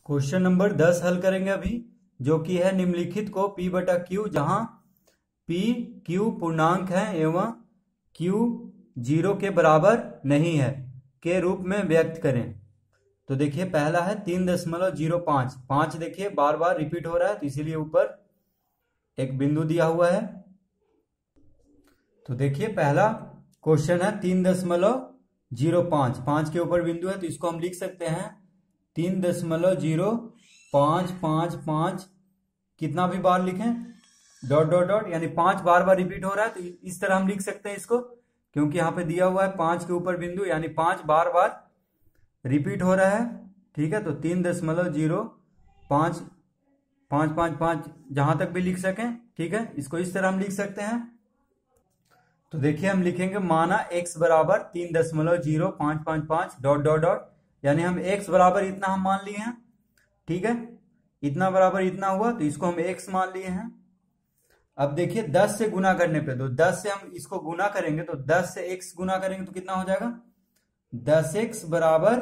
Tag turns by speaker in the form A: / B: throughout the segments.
A: Question number 10 हल करेंगे अभी, जो कि है निम्नलिखित को P बटा Q, जहां P Q पूर्णांक है एवं Q 0 के बराबर नहीं है के रूप में व्यक्त करें। तो देखिए पहला है 3.05। 5 देखिए बार बार रिपीट हो रहा है, तो इसीलिए ऊपर एक बिंदु दिया हुआ है। तो देखिए पहला क्वेश्चन है 3.05, 5 के ऊपर बिंदु है, तो इसको हम लिख सकते हैं 3.0555। कितना भी बार लिखें डॉट डॉट डॉट, यानी 5 बार बार रिपीट हो रहा है, तो इस तरह हम लिख सकते हैं इसको, क्योंकि यहाँ पे दिया हुआ है 5 के ऊपर बिंदु, यानी 5 बार बार रिपीट हो रहा है। ठीक है, तो 3.05 555 जहां तक भी लिख सकें। ठीक है, इसको इस तरह हम लिख सकते हैं। तो देखिए हम लिखेंगे माना x बराबर 3.0555 डॉट डॉट डॉट, यानी हम x बराबर इतना हम मान लिए हैं। ठीक है, इतना बराबर इतना हुआ, तो इसको हम x मान लिए हैं। अब देखिए 10 से गुना करने पे, तो 10 से हम इसको गुना करेंगे, तो 10 से x गुना करेंगे तो कितना हो जाएगा 10x बराबर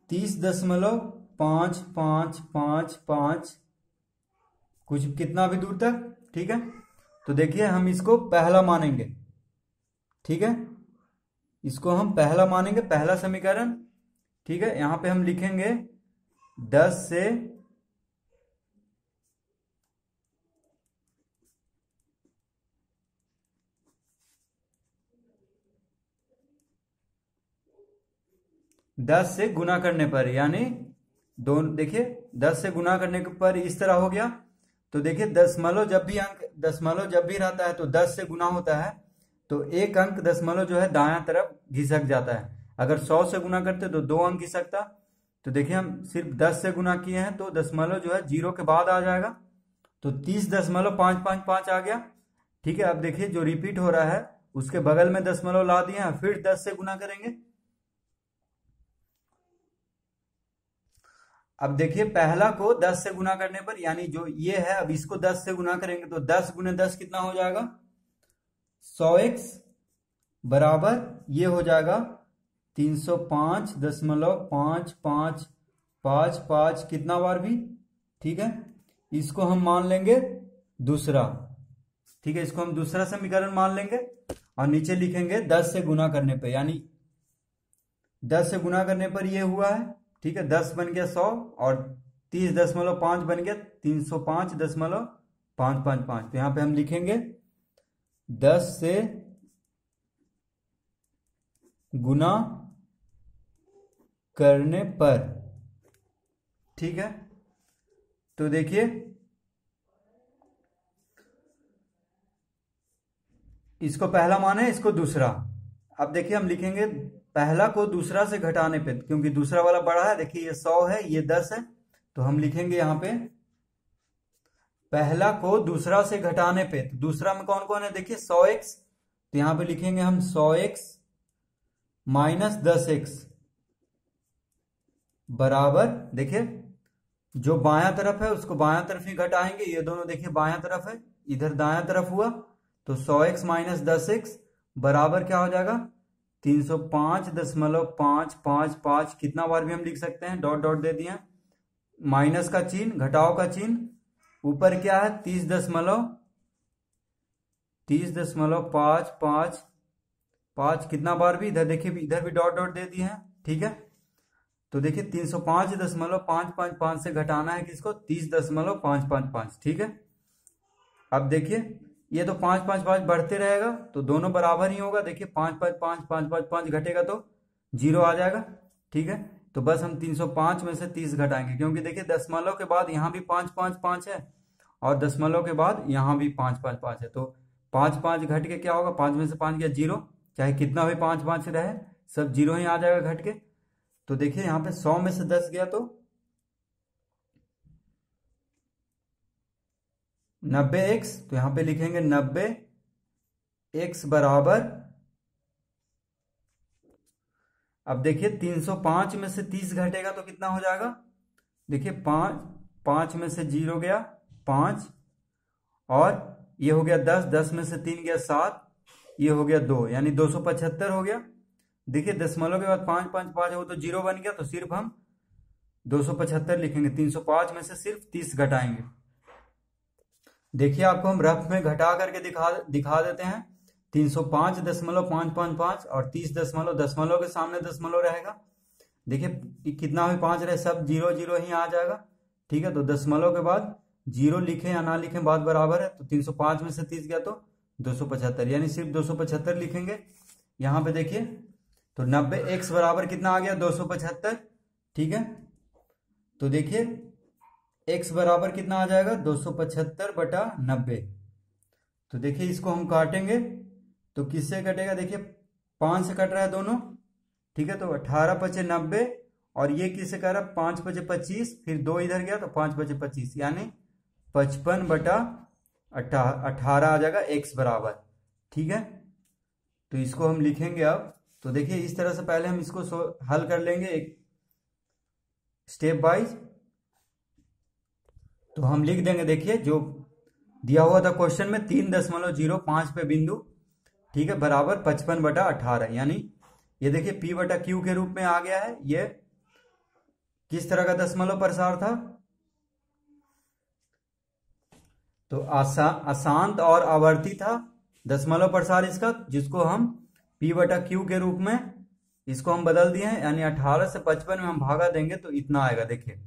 A: 30.5555 कुछ कितना भी दूर तक। ठीक है, तो देखिए हम इसको पहला मानेंगे। ठीक है, इसको हम पहला मानेंगे, पहला समीकरण। ठीक है, यहां पे हम लिखेंगे 10 से 10 से गुना करने पर, यानी दोनों देखिए 10 से गुना करने पर इस तरह हो गया। तो देखिए दशमलव जब भी रहता है तो 10 से गुना होता है, तो एक अंक दशमलव जो है दायां तरफ घिसक जाता है। अगर 100 से गुना करते तो 2 अंक घिसकता। तो देखिए हम सिर्फ 10 से गुना किए हैं, तो दशमलव जो है 0 के बाद आ जाएगा, तो 30.555 आ गया। ठीक है, अब देखिए जो रिपीट हो रहा है उसके बगल में दशमलव ला दिए हैं, फिर 10 से गुना करेंगे। अब देखिए पहला को 10 से गुना करने पर, यानी जो ये है, अब इसको 10 से गुना करेंगे तो 10 गुने 10 कितना हो जाएगा 100x बराबर ये हो जाएगा 305.555 कितना बार भी। ठीक है, इसको हम मान लेंगे दूसरा। ठीक है, इसको हम दूसरा समीकरण मान लेंगे और नीचे लिखेंगे 10 से गुना करने पे, यानी 10 से गुना करने पर ये हुआ है। ठीक है, 10 बन गया 100 और 30.5 बन गया 305.555। तो यहां पे हम लिखेंगे 10 से गुना करने पर। ठीक है, तो देखिए इसको पहला माने, इसको दूसरा। अब देखिए हम लिखेंगे पहला को दूसरा से घटाने पे, क्योंकि दूसरा वाला बड़ा है। देखिए ये 100 है, ये 10 है, तो हम लिखेंगे यहां पे पहला को दूसरा से घटाने पे। तो दूसरा में कौन कौन है, देखिए 100x, तो यहां पे लिखेंगे हम 100x माइनस 10x बराबर, देखिए जो बायां तरफ है उसको बायां तरफ ही घटाएंगे। ये दोनों देखिए बायां तरफ है, इधर दायां तरफ हुआ, तो 100x माइनस 10x बराबर क्या हो जाएगा 305.555। कितना बार भी हम लिख सकते हैं, डॉट डॉट दे दिया, माइनस का चिन्ह, घटाओ का चिन्ह, ऊपर क्या है 30.555 कितना बार भी, इधर देखिए इधर भी डॉट डॉट दे दिए हैं। ठीक है, तो देखिए 305.555 से घटाना है किसको 30.555। ठीक है, अब देखिए ये तो 555 बढ़ते रहेगा, तो दोनों बराबर ही होगा। देखिए 555 घटेगा तो 0 आ जाएगा। ठीक है, तो बस हम 305 में से 30 घटाएंगे, क्योंकि देखिए दशमलव के बाद यहाँ भी 555 है और दशमलव के बाद यहाँ भी 555 है, तो 5 घट के क्या होगा, 5 में से 5 गया 0, चाहे कितना भी 5 रहे सब 0 ही आ जाएगा घट के। तो देखिए यहाँ पे 100 में से 10 गया तो 90x, तो यहां पे लिखेंगे 90x बराबर, अब देखिए 305 में से 30 घटेगा तो कितना हो जाएगा, देखिए 5 में से 0 गया 5 और ये हो गया 10 में से 3 गया 7, ये हो गया 2, यानी 275 हो गया। देखिए दशमलव के बाद 5 5 5 है, वो तो 0 बन गया, तो सिर्फ हम 275 लिखेंगे। 305 में से सिर्फ 30 घटाएंगे। देखिए आपको हम रफ में घटा करके दिखा देते हैं। 305.555 और 30 दशमलव के सामने दशमलव रहेगा। देखिए कितना भी 5 रहे, सब 0 0 ही आ जाएगा। ठीक है, तो दशमलव के बाद 0 लिखें या ना लिखें बात बराबर है। तो 305 में से 30 गया तो 275, यानी सिर्फ 275 लिखेंगे। यहाँ पे देखिए तो 90 x बराबर कितना आ गया 275। ठीक है, तो देखिए x बराबर कितना आ जाएगा 275/90। तो देखिए इसको हम काटेंगे तो किससे कटेगा, देखिए 5 से कट रहा है दोनों। ठीक है, तो 18 पचे 90 और ये किससे कह रहा है 5 पचे 25, फिर 2 इधर गया तो 5 पचे 25, यानी 55/18 आ जाएगा x बराबर। ठीक है, तो इसको हम लिखेंगे अब। तो देखिए इस तरह से पहले हम इसको हल कर लेंगे एक स्टेप वाइज। तो हम लिख देंगे, देखिए जो दिया हुआ था क्वेश्चन में 3.05 पे बिंदु, ठीक है, बराबर 55/18, यानी ये देखिए p/q के रूप में आ गया है। ये किस तरह का दशमलव प्रसार था, तो अशांत और आवर्ती था दशमलव प्रसार इसका, जिसको हम p/q के रूप में इसको हम बदल दिए हैं। यानी 18 से 55 में हम भागा देंगे तो इतना आएगा, देखिए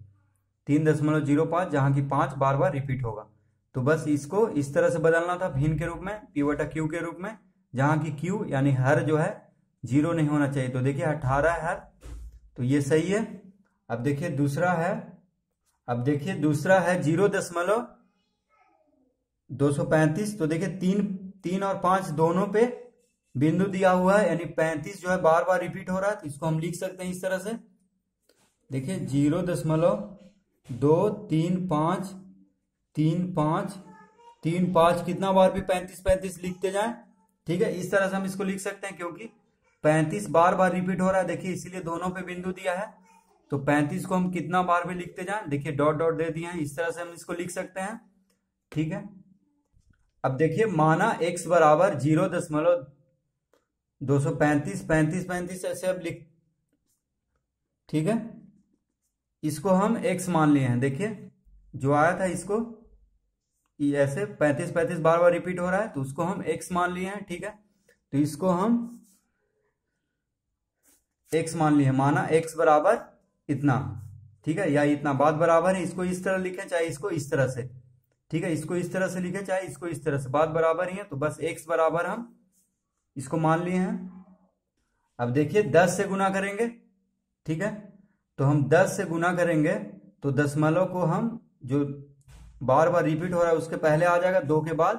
A: 3.05, जहां की 5 बार बार रिपीट होगा। तो बस इसको इस तरह से बदलना था भिन्न के रूप में, p/q के रूप में, जहां की q यानी हर जो है 0 नहीं होना चाहिए। तो देखिए 18 है हर, तो ये सही है। अब देखिए दूसरा है, 0.235। तो देखिए 3 और 5 दोनों पे बिंदु दिया हुआ है, यानी 35 जो है बार बार रिपीट हो रहा है। तो इसको हम लिख सकते हैं इस तरह से, देखिए 0.235 कितना बार भी 35 लिखते जाएं। ठीक है, इस तरह से हम इसको लिख सकते हैं, क्योंकि 35 बार बार रिपीट हो रहा है, देखिए इसीलिए दोनों पे बिंदु दिया है। तो 35 को हम कितना बार भी लिखते जाएं, देखिए डॉट डॉट दे दिए हैं, इस तरह से हम इसको लिख सकते हैं। ठीक है, अब देखिए माना x बराबर 0.235 ऐसे अब लिख, ठीक है, इसको हम x मान लिए हैं। देखिए जो आया था इसको ऐसे 35 बार बार रिपीट हो रहा है, तो उसको हम x मान लिए हैं। ठीक है, तो इसको हम x मान लिए, माना x बराबर इतना, ठीक है, या इतना, बात बराबर है। इसको इस तरह लिखें चाहे इसको इस तरह से, ठीक है, इसको इस तरह से लिखें चाहे इसको इस तरह से, बात बराबर ही है। तो बस x बराबर हम इसको मान लिए हैं। अब देखिए 10 से गुना करेंगे, ठीक है, तो हम 10 से गुना करेंगे तो दशमलव को हम जो बार बार रिपीट हो रहा है उसके पहले आ जाएगा 2 के बाद,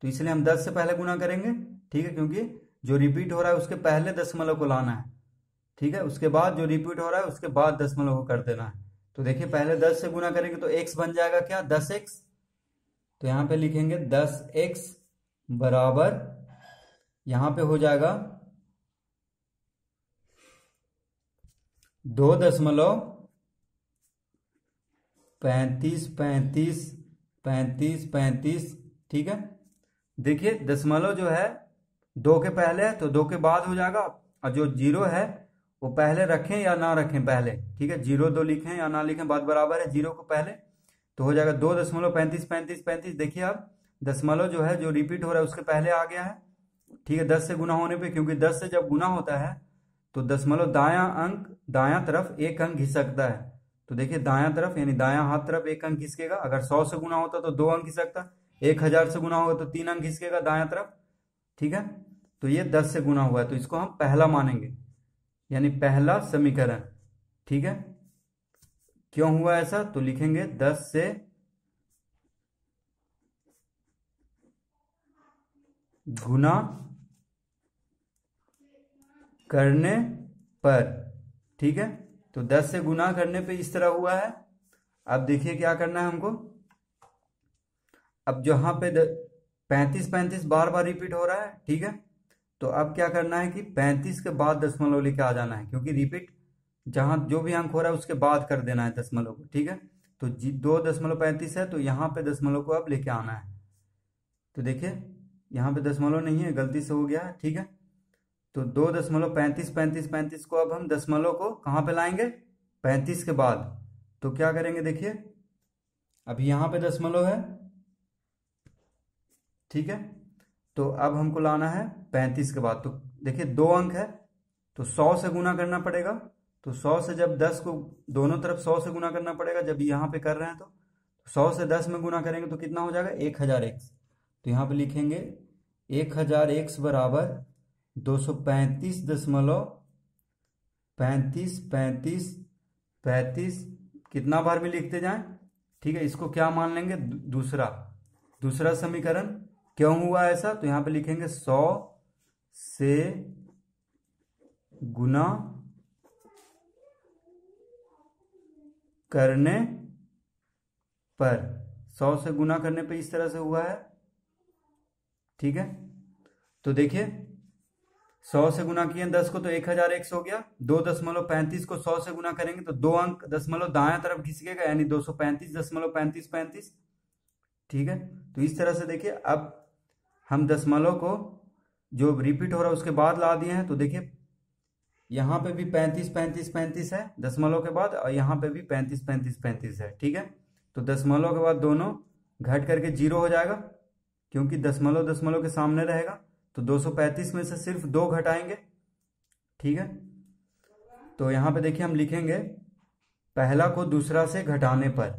A: तो इसलिए हम 10 से पहले गुना करेंगे। ठीक है, क्योंकि जो रिपीट हो रहा है उसके पहले दशमलव को लाना है। ठीक है, उसके बाद जो रिपीट हो रहा है उसके बाद दशमलव को कर देना है। तो देखिए पहले 10 से गुना करेंगे तो x बन जाएगा क्या 10x। तो यहां पे लिखेंगे 10x बराबर, यहां पे हो जाएगा 2.35. ठीक है, देखिए दशमलव जो है 2 के पहले है तो 2 के बाद हो जाएगा, और जो 0 है वो पहले रखें या ना रखें पहले। ठीक है, 0 2 लिखें या ना लिखें बात बराबर है, 0 को पहले, तो हो जाएगा 2.35. देखिए अब दशमलव जो है जो रिपीट हो रहा है उसके पहले आ गया है। ठीक है, 10 से गुना होने पे, क्योंकि 10 से जब गुना होता है तो दशमलव दायां तरफ एक अंक खिसकता है। तो देखिए दायां तरफ यानी दायां हाथ तरफ एक अंक खिसकेगा। अगर 100 से गुना होता तो 2 अंक खिसकता, 1000 से गुना होगा तो 3 अंक खिसकेगा दायां तरफ। ठीक है, तो ये 10 से गुना हुआ है तो इसको हम पहला मानेंगे, यानी पहला समीकरण। ठीक है, क्यों हुआ ऐसा, तो लिखेंगे 10 से गुना करने पर। ठीक है, तो 10 से गुना करने पे इस तरह हुआ है। अब देखिए क्या करना है हमको, अब जहां पे 35 बार बार रिपीट हो रहा है, ठीक है, तो अब क्या करना है कि 35 के बाद दशमलव लेके आ जाना है, क्योंकि रिपीट जहां जो भी अंक हो रहा है उसके बाद कर देना है दशमलव को। ठीक है, तो 2.35 है तो यहाँ पे दशमलव को अब लेके आना है। तो देखिए यहाँ पे दशमलव नहीं है, गलती से हो गया है। ठीक है, तो 2.35 को अब हम दशमलव को कहाँ पे लाएंगे 35 के बाद, तो क्या करेंगे देखिए, अभी यहाँ पे दशमलव है, ठीक है। तो अब हमको लाना है 35 के बाद। तो देखिए 2 अंक है तो 100 से गुना करना पड़ेगा। तो 100 से जब 10 को दोनों तरफ 100 से गुना करना पड़ेगा, जब यहाँ पे कर रहे हैं तो 100 से 10 में गुना करेंगे तो कितना हो जाएगा 1000x। तो यहाँ पे लिखेंगे 1000x बराबर 235.35 कितना बार भी लिखते जाएं, ठीक है। इसको क्या मान लेंगे, दूसरा समीकरण। क्यों हुआ ऐसा, तो यहाँ पे लिखेंगे 100 से गुना करने पर, 100 से गुना करने पे इस तरह से हुआ है, ठीक है। तो देखिए 100 से गुना किए 10 को तो 1000x हो गया। 2.35 को 100 से गुना करेंगे तो 2 अंक दशमलव दाएं तरफ खिसकेगा, यानी 235.35, ठीक है। तो इस तरह से देखिए अब हम दशमलव को जो रिपीट हो रहा है उसके बाद ला दिए हैं। तो देखिए यहाँ पे भी 35 है दशमलव के बाद, और यहाँ पे भी 35 है, ठीक है। तो दशमलव के बाद दोनों घट करके 0 हो जाएगा, क्योंकि दशमलव दशमलव के सामने रहेगा। तो 235 में से सिर्फ 2 घटाएंगे, ठीक है। तो यहाँ पे देखिए हम लिखेंगे पहला को दूसरा से घटाने पर।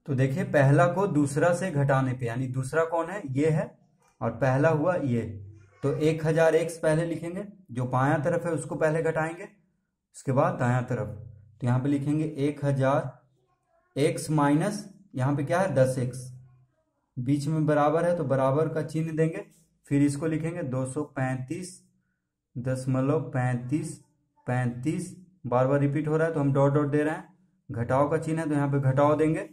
A: तो देखिए पहला को दूसरा से घटाने पे, यानी दूसरा कौन है, ये है, और पहला हुआ ये। तो 1000x पहले लिखेंगे, जो बायां तरफ है उसको पहले घटाएंगे, उसके बाद दायां तरफ। तो यहाँ पे लिखेंगे 1000x माइनस यहाँ पे क्या है 10x, बीच में बराबर है तो बराबर का चिन्ह देंगे। फिर इसको लिखेंगे 235.35 बार बार रिपीट हो रहा है तो हम डॉट डॉट दे रहे हैं, घटाव का चिन्ह है तो यहाँ पे घटाव देंगे।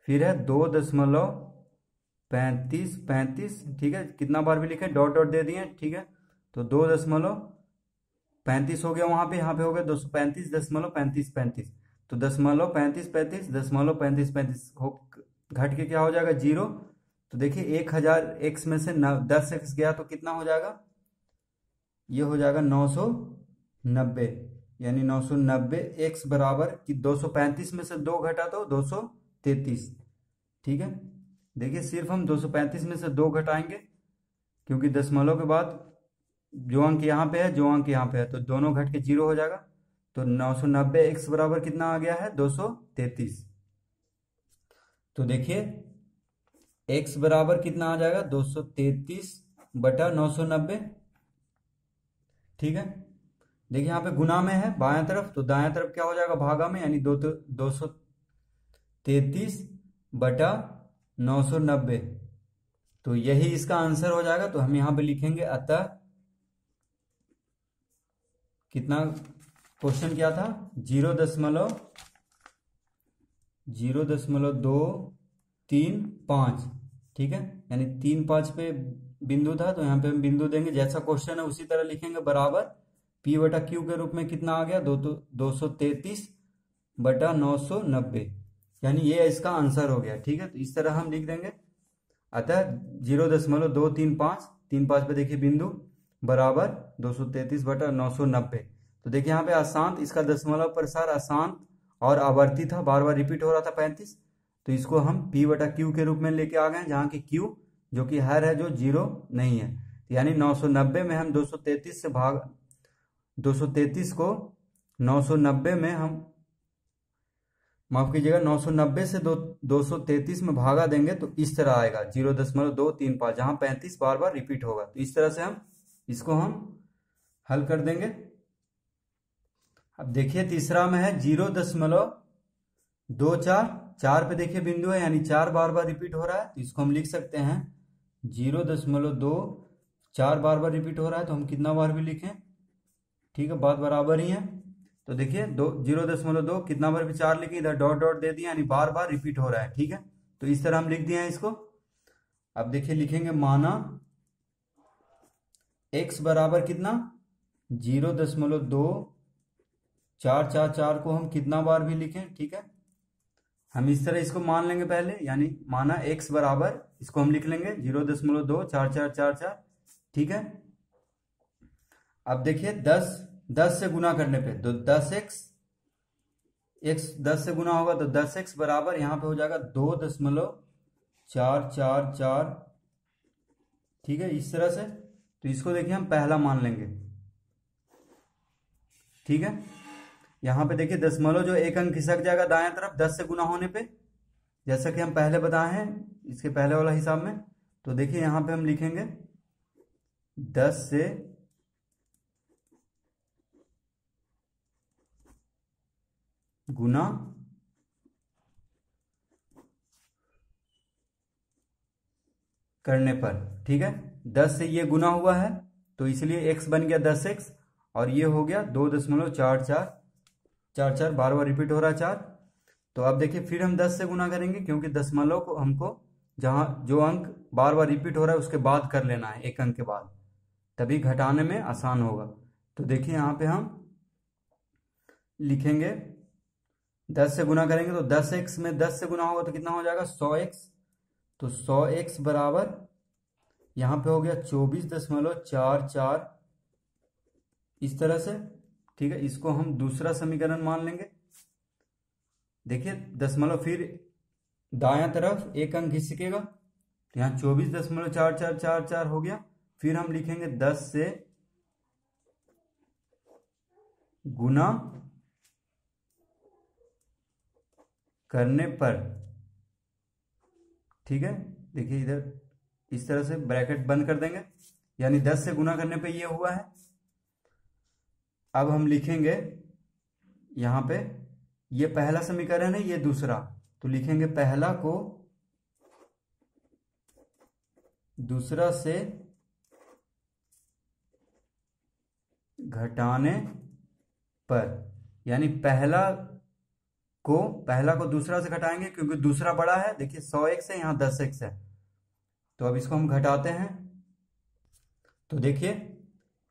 A: फिर है 2.35, ठीक है। कितना बार भी लिखे डॉट डॉट दे दिए, ठीक है। तो 2.35 हो गया वहां पे, यहाँ पे हो गया 235.35। तो 35.35 हो घट के क्या हो जाएगा 0। तो देखिए 1000x में से 10x गया तो कितना हो जाएगा, ये हो जाएगा 990, यानी 990x बराबर कि 235 में से 2 घटा तो 233, ठीक है। देखिए सिर्फ हम 235 में से 2 घटाएंगे, क्योंकि दशमलव के बाद जो अंक यहाँ पे है जो अंक यहाँ पे है तो दोनों घट के 0 हो जाएगा। तो 990x बराबर कितना आ गया है 233। तो देखिए x बराबर कितना आ जाएगा 233/990, ठीक है। देखिए यहाँ पे गुना में है बायां तरफ, तो दायां तरफ क्या हो जाएगा भागा में, यानी 233/990। तो यही इसका आंसर हो जाएगा। तो हम यहाँ पे लिखेंगे अतः कितना, क्वेश्चन क्या था 0.235, ठीक है, यानी 3-5 पे बिंदु था तो यहाँ पे हम बिंदु देंगे, जैसा क्वेश्चन है उसी तरह लिखेंगे, बराबर P/Q के रूप में कितना आ गया 233/990, यानी ये इसका आंसर हो गया, ठीक है। तो इस तरह हम लिख देंगे अतः 0.235 पे देखिए बिंदु बराबर 233/990। तो देखिए यहाँ पे अशांत, इसका दशमलव प्रसार अशांत और आवर्ती था, बार बार रिपीट हो रहा था 35। तो इसको हम P/Q के रूप में लेके आ गए, जहाँ की Q जो कि हर है जो 0 नहीं है। यानी 990 में हम 233 को 990 में हम, माफ कीजिएगा, 990 से 233 में भागा देंगे तो इस तरह आएगा 0.235, जहां 35 बार बार रिपीट होगा। तो इस तरह से हम इसको हल कर देंगे। अब देखिए तीसरा में है 0.24, 4 पे देखिए बिंदु है, यानी 4 बार बार रिपीट हो रहा है, तो इसको हम लिख सकते हैं 0.24 बार बार रिपीट हो रहा है तो हम कितना बार भी लिखें, ठीक है, बात बराबर ही है। तो देखिए 0.2 कितना बार भी 4 लिखे, इधर डॉट डॉट दे दिया, यानी बार बार रिपीट हो रहा है, ठीक है। तो इस तरह हम लिख दिए हैं इसको। अब देखिए लिखेंगे माना x बराबर कितना 0.2444 को हम कितना बार भी लिखें, ठीक है। हम इस तरह इसको मान लेंगे पहले, यानी माना x बराबर, इसको हम लिख लेंगे 0.24444, ठीक है। अब देखिए 10 से गुना करने पे तो 10x x 10 से गुना होगा तो 10x बराबर यहाँ पे हो जाएगा 2.444। ठीक है, इस तरह से। तो इसको देखिए हम पहला मान लेंगे। ठीक है, यहाँ पे देखिए दशमलव जो एक अंक खिसक जाएगा दाएं तरफ 10 से गुना होने पे, जैसा कि हम पहले बताए हैं इसके पहले वाला हिसाब में। तो देखिए यहाँ पे हम लिखेंगे 10 से गुना करने पर। ठीक है, 10 से ये गुना हुआ है तो इसलिए x बन गया 10x, और ये हो गया 2.4444, बार बार रिपीट हो रहा है 4। तो अब देखिए फिर हम 10 से गुना करेंगे, क्योंकि दशमलव को हमको जहां जो अंक बार बार रिपीट हो रहा है उसके बाद कर लेना है, एक अंक के बाद, तभी घटाने में आसान होगा। तो देखिए यहाँ पे हम लिखेंगे 10 से गुना करेंगे तो 10x में 10 से गुना होगा तो कितना हो जाएगा 100x। तो 100x बराबर यहाँ पे हो गया 24.44, इस तरह से। ठीक है, इसको हम दूसरा समीकरण मान लेंगे। देखिए दशमलव फिर दायां तरफ एक अंक खिसकेगा तो यहाँ 24.4444 हो गया। फिर हम लिखेंगे 10 से गुना करने पर। ठीक है, देखिए इधर इस तरह से ब्रैकेट बंद कर देंगे, यानी 10 से गुना करने पे ये हुआ है। अब हम लिखेंगे यहाँ पे, ये पहला समीकरण है, ये दूसरा, तो लिखेंगे पहला को दूसरा से घटाने पर, यानी पहला को दूसरा से घटाएंगे क्योंकि दूसरा बड़ा है। देखिए 100x है, यहाँ 10x है, तो अब इसको हम घटाते हैं। तो देखिए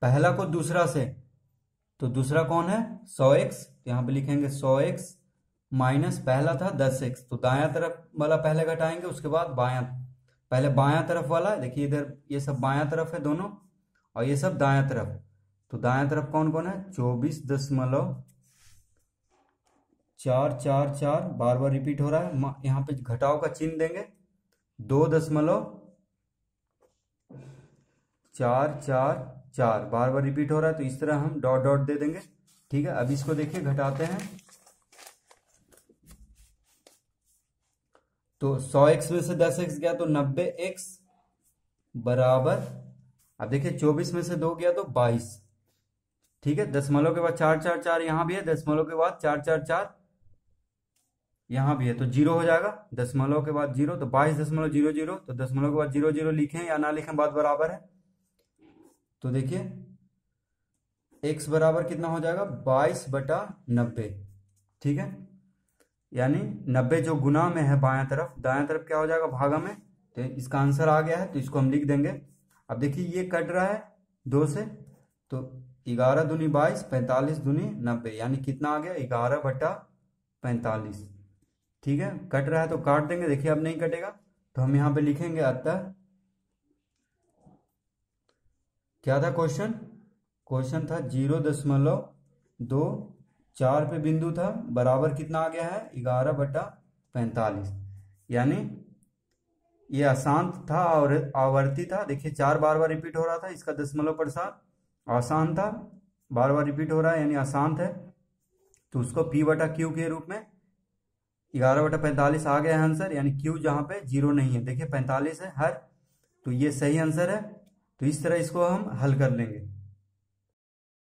A: पहला को दूसरा से, तो दूसरा कौन है 100x, तो यहाँ पे लिखेंगे 100x माइनस पहला था 10x, तो दायां तरफ वाला पहले घटाएंगे, उसके बाद पहले बायां तरफ वाला। देखिए इधर ये सब बायां तरफ है दोनों, और ये सब दायां तरफ। तो दायां तरफ कौन कौन है 24.444, बार बार रिपीट हो रहा है, यहाँ पे घटाव का चिन्ह देंगे, 2.444 बार बार रिपीट हो रहा है, तो इस तरह हम डॉट डॉट दे देंगे। ठीक है, अब इसको देखिए घटाते हैं। तो 100x में से 10x गया तो 90x बराबर, अब देखिए 24 में से 2 गया तो 22। ठीक है, दशमलव के बाद 444 यहां भी है, दशमलव के बाद 444 यहां भी है, तो 0 हो जाएगा। दशमलव के बाद 0 तो 22.00, तो दशमलव के बाद 00 लिखें या ना लिखें बात बराबर है। तो देखिए x बराबर कितना हो जाएगा 22/90। ठीक है, यानी 90 जो गुना में है बायां तरफ, दायां तरफ क्या हो जाएगा भागा में। तो इसका आंसर आ गया है, तो इसको हम लिख देंगे। अब देखिए ये कट रहा है 2 से, तो 11 दूनी 22, 45 दूनी 90, यानी कितना आ गया 11/45। ठीक है, कट रहा है तो काट देंगे, देखिए अब नहीं कटेगा, तो हम यहाँ पे लिखेंगे अतः क्या था क्वेश्चन था 0.24 पे बिंदु था, बराबर कितना आ गया है 11/45। यानी ये अशांत था और आवर्ती था। देखिए 4 बार बार रिपीट हो रहा था, इसका दशमलव प्रसाद आसान था, बार बार रिपीट हो रहा है यानी अशांत है, तो उसको P/Q के रूप में 11/45 आ गया है आंसर, यानी Q जहां पे 0 नहीं है। देखिए 45 है हर, तो ये सही आंसर है। तो इस तरह इसको हम हल कर लेंगे।